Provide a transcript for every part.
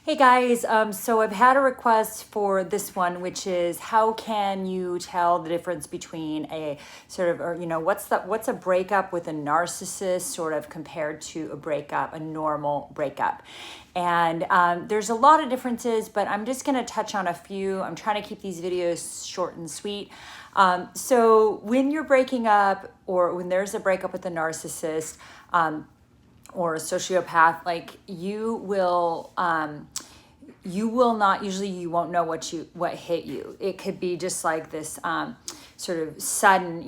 Hey guys, so I've had a request for this one, which is how can you tell the difference between a sort of, or what's a breakup with a narcissist sort of compared to a breakup, a normal breakup. And there's a lot of differences, but I'm just going to touch on a few. I'm trying to keep these videos short and sweet. So when you're breaking up, or when there's a breakup with a narcissist, or a sociopath, like you will not, usually you won't know what hit you. It could be just like this sort of sudden,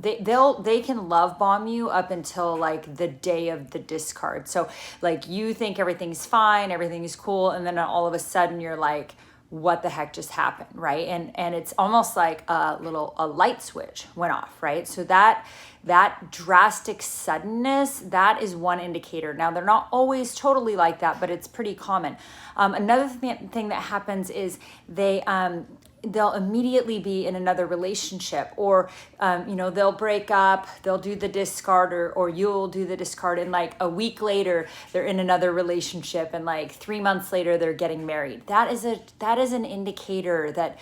they can love bomb you up until like the day of the discard. So like you think everything's fine, everything's cool, and then all of a sudden you're like, what the heck just happened, right? And it's almost like a light switch went off, right? So that drastic suddenness, that is one indicator. Now they're not always totally like that, but it's pretty common. Another thing that happens is they'll immediately be in another relationship, or they'll break up, they'll do the discard, or you'll do the discard, and like a week later they're in another relationship, and like 3 months later they're getting married. That is an indicator that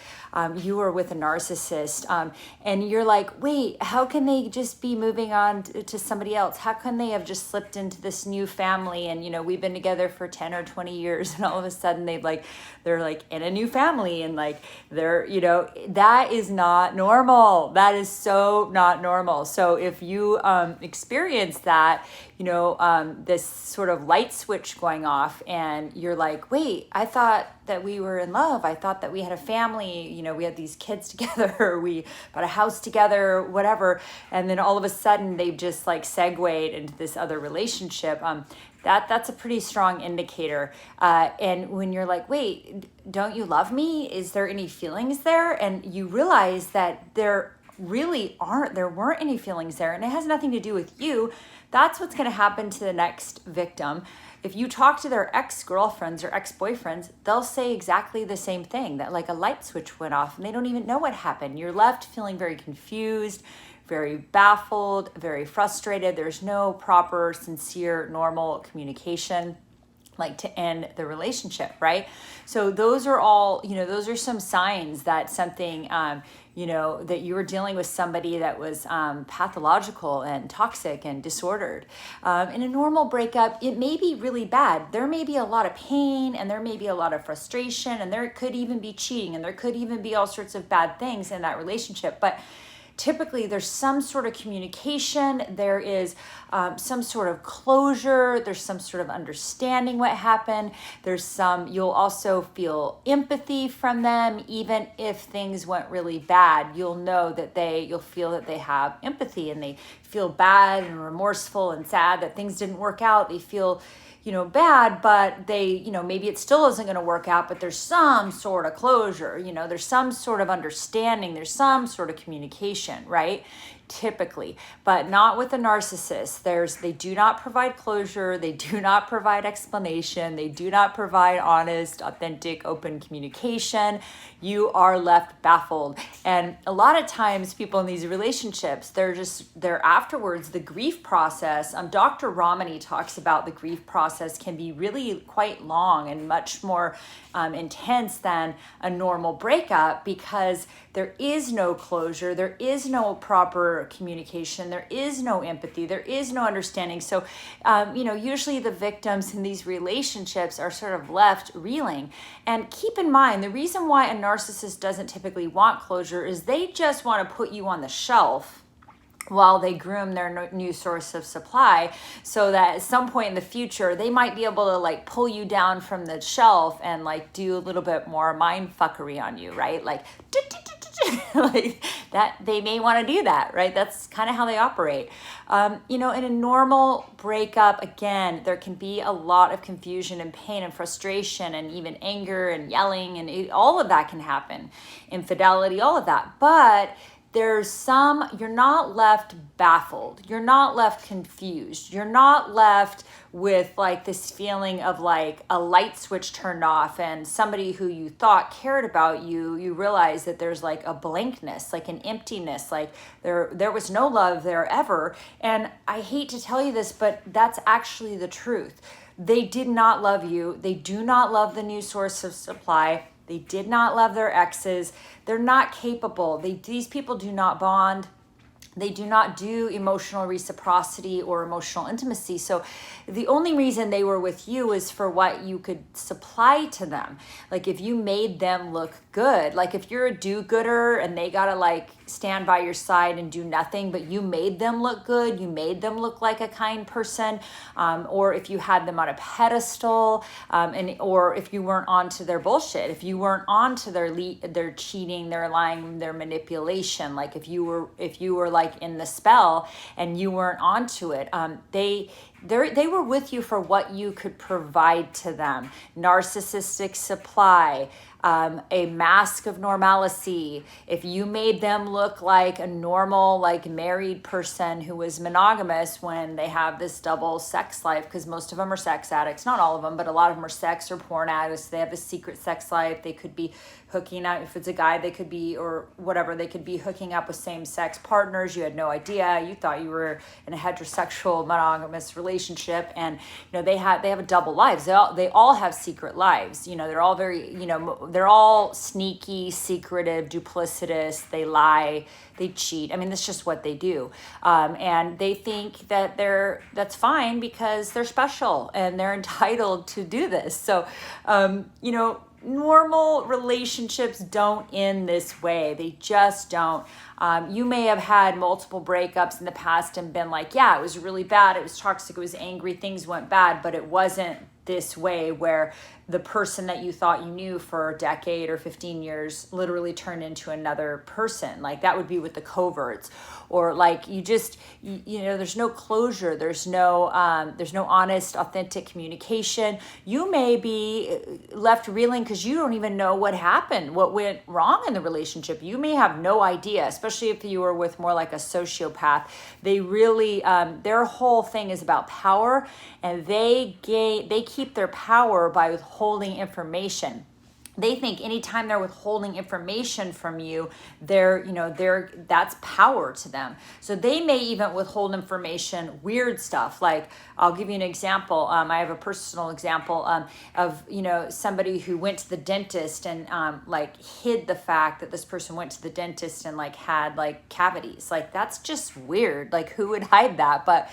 you are with a narcissist, and you're like, wait, how can they just be moving on to somebody else? How can they have just slipped into this new family, and we've been together for 10 or 20 years, and all of a sudden they're like in a new family, and like they're that is not normal. That is so not normal. So if you experience that, this sort of light switch going off, and you're like, wait, I thought that we were in love. I thought that we had a family, we had these kids together, we bought a house together, whatever. And then all of a sudden they've just like segued into this other relationship. That's a pretty strong indicator. And when you're like, wait, don't you love me? Is there any feelings there? And you realize that there weren't any feelings there, and it has nothing to do with you. That's what's going to happen to the next victim. If you talk to their ex-girlfriends or ex-boyfriends, they'll say exactly the same thing, that like a light switch went off and they don't even know what happened. You're left feeling very confused, very baffled, very frustrated. There's no proper, sincere, normal communication like to end the relationship, right? So those are all, those are some signs that something, that you were dealing with somebody that was pathological and toxic and disordered. In a normal breakup, it may be really bad. There may be a lot of pain, and there may be a lot of frustration, and there could even be cheating, and there could even be all sorts of bad things in that relationship. But typically there's some sort of communication, there is some sort of closure, there's some sort of understanding what happened, you'll also feel empathy from them. Even if things went really bad, you'll feel that they have empathy, and they feel bad and remorseful and sad that things didn't work out. They feel bad, but they, maybe it still isn't going to work out, but there's some sort of closure, there's some sort of understanding, there's some sort of communication, right? Typically, but not with a narcissist. They do not provide closure. They do not provide explanation. They do not provide honest, authentic, open communication. You are left baffled. And a lot of times people in these relationships, they're afterwards, the grief process. Dr. Ramani talks about the grief process can be really quite long and much more intense than a normal breakup, because there is no closure, there is no proper communication, there is no empathy, there is no understanding. So, usually the victims in these relationships are sort of left reeling. And keep in mind, the reason why a narcissist doesn't typically want closure is they just want to put you on the shelf while they groom their new source of supply, so that at some point in the future they might be able to like pull you down from the shelf and like do a little bit more mind fuckery on you, right? Like like that, they may want to do that, right? That's kind of how they operate. In a normal breakup, again, there can be a lot of confusion and pain and frustration and even anger and yelling, and all of that can happen. Infidelity, all of that. But you're not left baffled. You're not left confused. You're not left with like this feeling of like a light switch turned off, and somebody who you thought cared about you realize that there's like a blankness, like an emptiness, like there was no love there ever. And I hate to tell you this, but that's actually the truth. They did not love you. They do not love the new source of supply. They did not love their exes. They're not capable. These people do not bond. They do not do emotional reciprocity or emotional intimacy. So the only reason they were with you is for what you could supply to them. Like if you made them look good, like if you're a do-gooder and they gotta like stand by your side and do nothing, but you made them look good, you made them look like a kind person, or if you had them on a pedestal, or if you weren't onto their bullshit, if you weren't onto their cheating, their lying, their manipulation, like if you were like in the spell and you weren't onto it, they were with you for what you could provide to them. Narcissistic supply, a mask of normalcy. If you made them look like a normal, like married person who was monogamous when they have this double sex life, because most of them are sex addicts, not all of them, but a lot of them are sex or porn addicts. They have a secret sex life. They could be hooking up, if it's a guy, they could be, or whatever, they could be hooking up with same-sex partners. You had no idea. You thought you were in a heterosexual monogamous relationship, and they have a double lives. They all have secret lives. They're all very, they're all sneaky, secretive, duplicitous. They lie, they cheat. I mean, that's just what they do, and they think that that's fine because they're special and they're entitled to do this. So, normal relationships don't end this way. They just don't. You may have had multiple breakups in the past and been like, yeah, it was really bad. It was toxic. It was angry. Things went bad, but it wasn't this way where the person that you thought you knew for a decade or 15 years literally turned into another person. Like that would be with the coverts, or like there's no closure. There's no honest, authentic communication. You may be left reeling because you don't even know what happened, what went wrong in the relationship. You may have no idea, especially if you were with more like a sociopath. They really, their whole thing is about power, and they keep their power by withholding information. They think anytime they're withholding information from you, that's power to them. So they may even withhold information, weird stuff. Like, I'll give you an example. I have a personal example of somebody who went to the dentist and hid the fact that this person went to the dentist and had cavities. Like, that's just weird. Like, who would hide that? But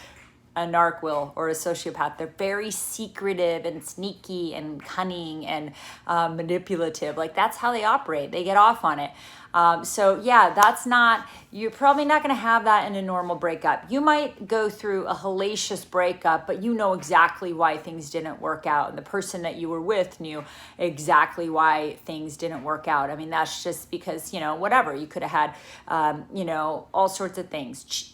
a narc will, or a sociopath. They're very secretive and sneaky and cunning and manipulative. Like, that's how they operate. They get off on it. You're probably not going to have that in a normal breakup. You might go through a hellacious breakup, but you know exactly why things didn't work out. And the person that you were with knew exactly why things didn't work out. I mean, that's just because, whatever, you could have had, all sorts of things,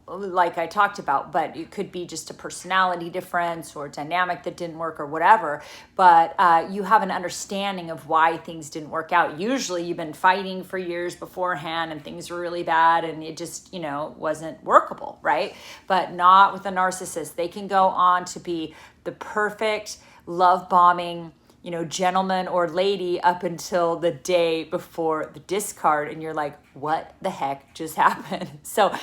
like I talked about, but it could be just a personality difference or dynamic that didn't work or whatever. But you have an understanding of why things didn't work out. Usually you've been fighting for years beforehand and things were really bad and it just, wasn't workable, right? But not with a narcissist. They can go on to be the perfect love bombing, gentleman or lady up until the day before the discard. And you're like, what the heck just happened? So,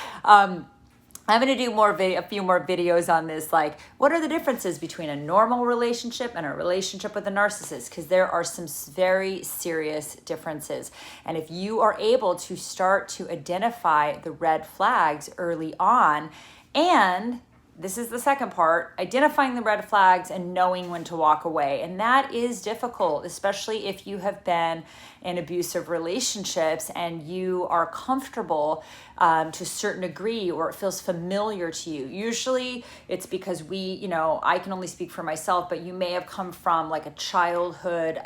I'm going to do a few more videos on this, like what are the differences between a normal relationship and a relationship with a narcissist, because there are some very serious differences. And if you are able to start to identify the red flags early on, and this is the second part, identifying the red flags and knowing when to walk away. And that is difficult, especially if you have been in abusive relationships and you are comfortable to a certain degree, or it feels familiar to you. Usually it's because I can only speak for myself, but you may have come from like a childhood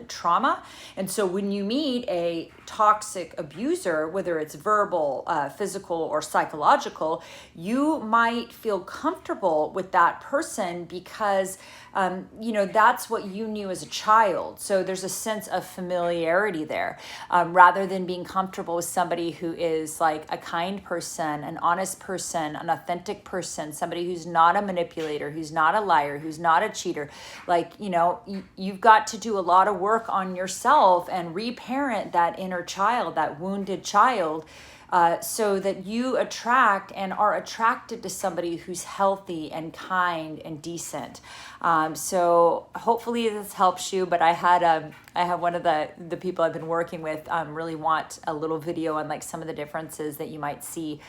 trauma. And so when you meet a toxic abuser, whether it's verbal, physical, or psychological, you might feel comfortable with that person because that's what you knew as a child. So there's a sense of familiarity there, rather than being comfortable with somebody who is like a kind person, an honest person, an authentic person, somebody who's not a manipulator, who's not a liar, who's not a cheater. Like, you've got to do a lot of work on yourself and reparent that inner child, that wounded child, so that you attract and are attracted to somebody who's healthy and kind and decent. So hopefully this helps you. But I had one of the people I've been working with really want a little video on like some of the differences that you might see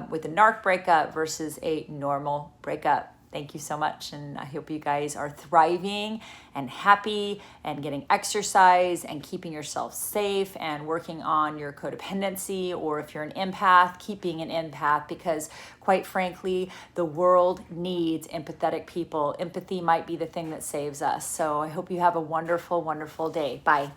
with a narc breakup versus a normal breakup. Thank you so much. And I hope you guys are thriving and happy and getting exercise and keeping yourself safe and working on your codependency, or if you're an empath, keeping an empath, because quite frankly, the world needs empathetic people. Empathy might be the thing that saves us. So I hope you have a wonderful, wonderful day. Bye.